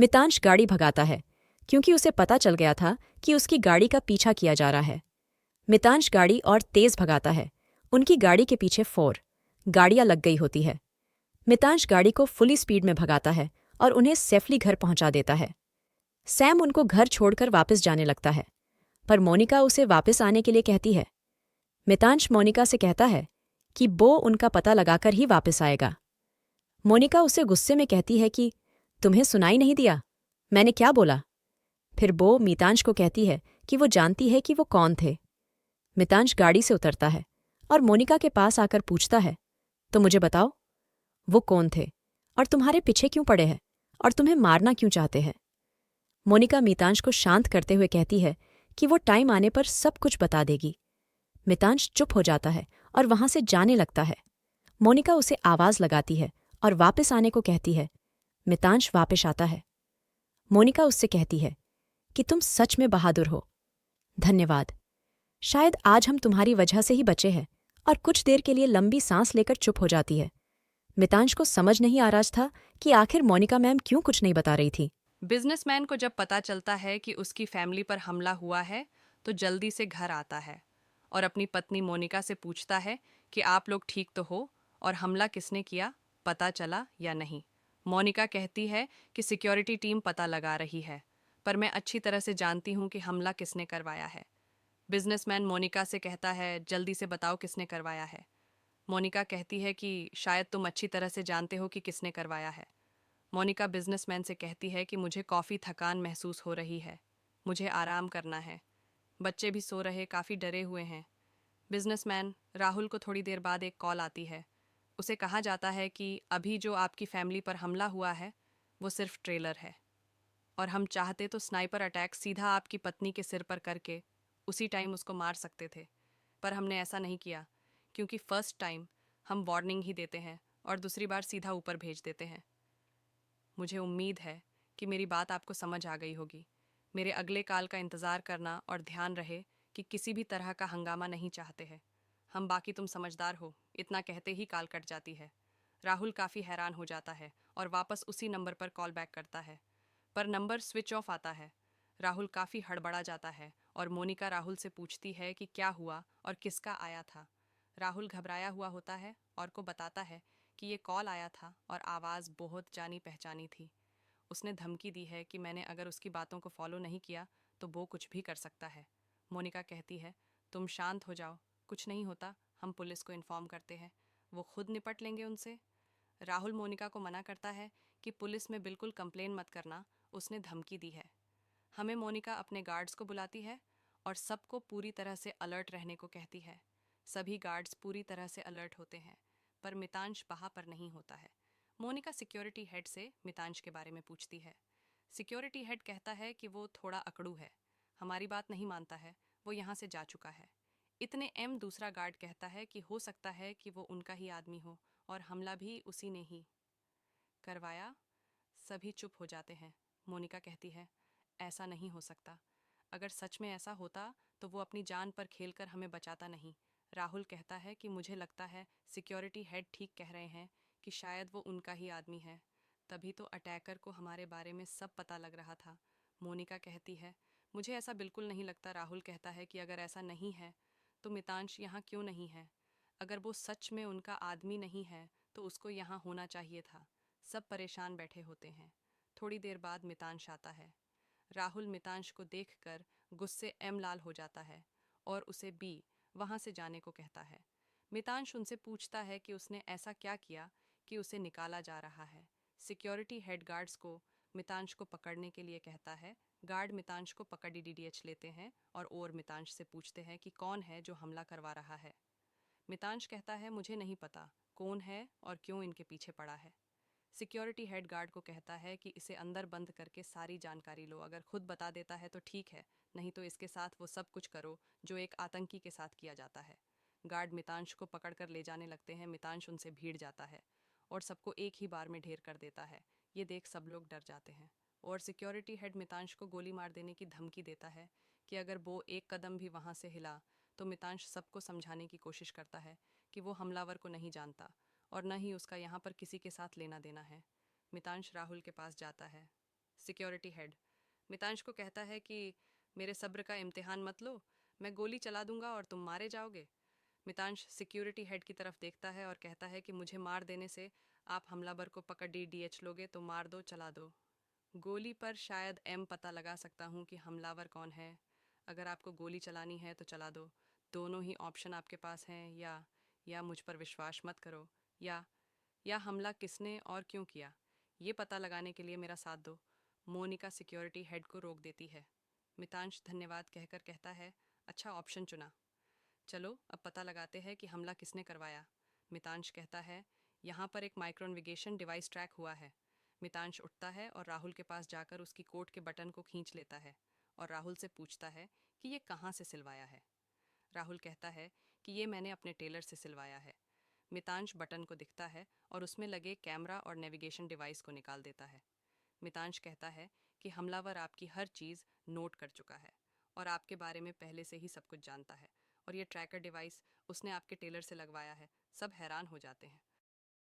मितांश गाड़ी भगाता है क्योंकि उसे पता चल गया था कि उसकी गाड़ी का पीछा किया जा रहा है। मितांश गाड़ी और तेज भगाता है। उनकी गाड़ी के पीछे 4 गाड़ियां लग गई होती है। मितांश गाड़ी को फुली स्पीड में भगाता है और उन्हें सेफली घर पहुंचा देता है। सैम उनको घर छोड़कर वापस जाने लगता है, पर मोनिका उसे वापस आने के लिए कहती है। मितांश मोनिका से कहता है कि वो उनका पता लगाकर ही वापस आएगा। मोनिका उसे गुस्से में कहती है कि तुम्हें सुनाई नहीं दिया, मैंने क्या बोला। फिर वो मितांश को कहती है कि वो जानती है कि वो कौन थे। मितांश गाड़ी से उतरता है और मोनिका के पास आकर पूछता है, तो मुझे बताओ, वो कौन थे और तुम्हारे पीछे क्यों पड़े हैं और तुम्हें मारना क्यों चाहते हैं। मोनिका मितांश को शांत करते हुए कहती है कि वो टाइम आने पर सब कुछ बता देगी। मितांश चुप हो जाता है और वहां से जाने लगता है। मोनिका उसे आवाज लगाती है और वापस आने को कहती है। मितांश वापस आता है। मोनिका उससे कहती है कि तुम सच में बहादुर हो, धन्यवाद। शायद आज हम तुम्हारी वजह से ही बचे हैं। और कुछ देर के लिए लंबी सांस लेकर चुप हो जाती है। मितांश को समझ नहीं आ रहा था कि आखिर मोनिका मैम क्यों कुछ नहीं बता रही थी। बिजनेसमैन को जब पता चलता है कि उसकी फैमिली पर हमला हुआ है तो जल्दी से घर आता है और अपनी पत्नी मोनिका से पूछता है कि आप लोग ठीक तो हो और हमला किसने किया, पता चला या नहीं। मोनिका कहती है कि सिक्योरिटी टीम पता लगा रही है, पर मैं अच्छी तरह से जानती हूँ कि हमला किसने करवाया है। बिजनेसमैन मोनिका से कहता है, जल्दी से बताओ किसने करवाया है। मोनिका कहती है कि शायद तुम अच्छी तरह से जानते हो कि किसने करवाया है। मोनिका बिजनेसमैन से कहती है कि मुझे काफ़ी थकान महसूस हो रही है, मुझे आराम करना है। बच्चे भी सो रहे काफ़ी डरे हुए हैं। बिजनेसमैन राहुल को थोड़ी देर बाद एक कॉल आती है। उसे कहा जाता है कि अभी जो आपकी फैमिली पर हमला हुआ है वो सिर्फ ट्रेलर है, और हम चाहते तो स्नाइपर अटैक सीधा आपकी पत्नी के सिर पर करके उसी टाइम उसको मार सकते थे, पर हमने ऐसा नहीं किया क्योंकि फर्स्ट टाइम हम वार्निंग ही देते हैं और दूसरी बार सीधा ऊपर भेज देते हैं। मुझे उम्मीद है कि मेरी बात आपको समझ आ गई होगी। मेरे अगले कॉल का इंतज़ार करना और ध्यान रहे कि किसी भी तरह का हंगामा नहीं चाहते हैं हम। बाकी तुम समझदार हो। इतना कहते ही कॉल कट जाती है। राहुल काफ़ी हैरान हो जाता है और वापस उसी नंबर पर कॉल बैक करता है, पर नंबर स्विच ऑफ आता है। राहुल काफ़ी हड़बड़ा जाता है और मोनिका राहुल से पूछती है कि क्या हुआ और किसका आया था। राहुल घबराया हुआ होता है और को बताता है कि ये कॉल आया था और आवाज़ बहुत जानी पहचानी थी। उसने धमकी दी है कि मैंने अगर उसकी बातों को फॉलो नहीं किया तो वो कुछ भी कर सकता है। मोनिका कहती है, तुम शांत हो जाओ, कुछ नहीं होता, हम पुलिस को इन्फॉर्म करते हैं, वो खुद निपट लेंगे उनसे। राहुल मोनिका को मना करता है कि पुलिस में बिल्कुल कंप्लेन मत करना, उसने धमकी दी है। हमें मोनिका अपने गार्ड्स को बुलाती है और सबको पूरी तरह से अलर्ट रहने को कहती है। सभी गार्ड्स पूरी तरह से अलर्ट होते हैं, पर मितांश वहाँ पर नहीं होता है। मोनिका सिक्योरिटी हेड से मितांश के बारे में पूछती है। सिक्योरिटी हेड कहता है कि वो थोड़ा अकड़ू है, हमारी बात नहीं मानता है, वो यहाँ से जा चुका है। इतने दूसरा गार्ड कहता है कि हो सकता है कि वो उनका ही आदमी हो और हमला भी उसी ने ही करवाया। सभी चुप हो जाते हैं। मोनिका कहती है, ऐसा नहीं हो सकता, अगर सच में ऐसा होता तो वो अपनी जान पर खेलकर हमें बचाता नहीं। राहुल कहता है कि मुझे लगता है सिक्योरिटी हेड ठीक कह रहे हैं कि शायद वो उनका ही आदमी है, तभी तो अटैकर को हमारे बारे में सब पता लग रहा था। मोनिका कहती है, मुझे ऐसा बिल्कुल नहीं लगता। राहुल कहता है कि अगर ऐसा नहीं है तो मितांश यहाँ क्यों नहीं है। अगर वो सच में उनका आदमी नहीं है तो उसको यहाँ होना चाहिए था। सब परेशान बैठे होते हैं। थोड़ी देर बाद मितांश आता है। राहुल मितांश को देखकर गुस्से लाल हो जाता है और उसे बी वहां से जाने को कहता है। मितांश उनसे पूछता है कि उसने ऐसा क्या किया कि उसे निकाला जा रहा है। सिक्योरिटी हेड गार्ड्स को मितांश को पकड़ने के लिए कहता है। गार्ड मितांश को पकड़ डीडीएच लेते हैं और मितांश से पूछते हैं कि कौन है जो हमला करवा रहा है। मितांश कहता है, मुझे नहीं पता कौन है और क्यों इनके पीछे पड़ा है। सिक्योरिटी हेड गार्ड को कहता है कि इसे अंदर बंद करके सारी जानकारी लो, अगर खुद बता देता है तो ठीक है, नहीं तो इसके साथ वो सब कुछ करो जो एक आतंकी के साथ किया जाता है। गार्ड मितांश को पकड़कर ले जाने लगते हैं। मितांश उनसे भीड़ जाता है और सबको एक ही बार में ढेर कर देता है। ये देख सब लोग डर जाते हैं और सिक्योरिटी हेड मितांश को गोली मार देने की धमकी देता है कि अगर वो एक कदम भी वहाँ से हिला तो मितांश सबको समझाने की कोशिश करता है कि वो हमलावर को नहीं जानता और न ही उसका यहाँ पर किसी के साथ लेना देना है। मितांश राहुल के पास जाता है। सिक्योरिटी हेड मितांश को कहता है कि मेरे सब्र का इम्तिहान मत लो, मैं गोली चला दूंगा और तुम मारे जाओगे। मितांश सिक्योरिटी हेड की तरफ देखता है और कहता है कि मुझे मार देने से आप हमलावर को पकड़ डीएच लोगे तो मार दो, चला दो। गोली पर शायद एम पता लगा सकता हूँ कि हमलावर कौन है। अगर आपको गोली चलानी है तो चला दो, दोनों ही ऑप्शन आपके पास हैं। या मुझ पर विश्वास मत करो, या हमला किसने और क्यों किया, ये पता लगाने के लिए मेरा साथ दो। मोनिका सिक्योरिटी हेड को रोक देती है। मितांश धन्यवाद कहकर कहता है, अच्छा ऑप्शन चुना। चलो अब पता लगाते हैं कि हमला किसने करवाया। मितांश कहता है, यहाँ पर एक माइक्रोनविगेशन डिवाइस ट्रैक हुआ है। मितांश उठता है और राहुल के पास जाकर उसकी कोट के बटन को खींच लेता है और राहुल से पूछता है कि ये कहाँ से सिलवाया है। राहुल कहता है कि ये मैंने अपने टेलर से सिलवाया है। मितांश बटन को दिखता है और उसमें लगे कैमरा और नेविगेशन डिवाइस को निकाल देता है। मितांश कहता है कि हमलावर आपकी हर चीज़ नोट कर चुका है और आपके बारे में पहले से ही सब कुछ जानता है, और ये ट्रैकर डिवाइस उसने आपके टेलर से लगवाया है। सब हैरान हो जाते हैं।